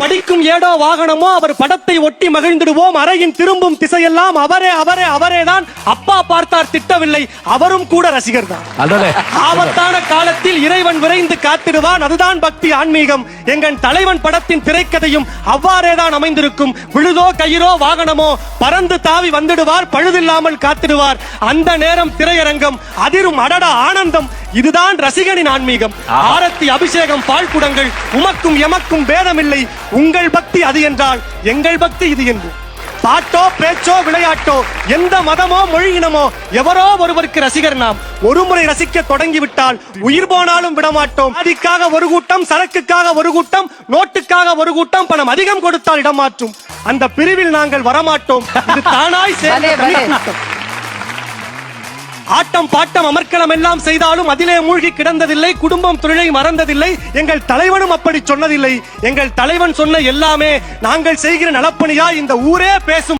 படிக்கும் ஏடோ வாகனமோ அவர் படத்தை ஒட்டி மகிழ்ந்திடுவோம். அறையின் திரும்பும் திசையெல்லாம் அவரே அவரே அவரேதான். அப்பா பார்த்தார் திட்டவில்லை, அவரும் கூட ரசிகர் தான். ஆபத்தான காலத்தில் இறைவன் விரைந்து காத்திடுவான். அதுதான் பக்தி ஆன்மீகம். எங்கள் தலைவன் படத்தின் திரைக்கதையும் அவ்வாறேதான் அமைந்திருக்கும். விழுதோ கயிறோ வாகனமோ பறந்து தாவி வந்துடுவார், பழுதில்லாமல் காத்திடுவார். அந்த நேரம் திரையரங்கம் அதிரும். அடடா ஆனந்தம். இதுதான் ரசிகனின் ஆன்மீகம். ஆரத்தி, அபிஷேகம், பால் குடங்கள், உமக்கும் எமக்கும் பேதமில்லை. உங்கள் பக்தி அது என்றால் எங்கள் பக்தி இது என்று. பாட்டோ பேச்சோ விளையாட்டோ எந்த மதமோ மொழியினமோ எவரோ ஒருவருக்கு ரசிகர் நாம். ஒருமுறை ரசிக்க தொடங்கிவிட்டால் உயிர் போனாலும் விடமாட்டோம். அதிக்காக ஒரு கூட்டம், சரக்குக்காக ஒரு கூட்டம், நோட்டுக்காக ஒரு கூட்டம், பணம் அதிகம் கொடுத்தால் இடமாற்றும். அந்த பிரிவில் நாங்கள் வரமாட்டோம். இது தானாய் சேர்ந்த கூட்டம். ஆட்டம் பாட்டம் அமர்க்களம் எல்லாம் செய்தாலும் அதிலே மூழ்கி கிடந்ததில்லை. குடும்பம் தொழிலை மறந்ததில்லை. எங்கள் தலைவனும் அப்படி சொன்னதில்லை. எங்கள் தலைவன் சொன்ன எல்லாமே நாங்கள் செய்கிற நலப்பணியா இந்த ஊரே பேசும்.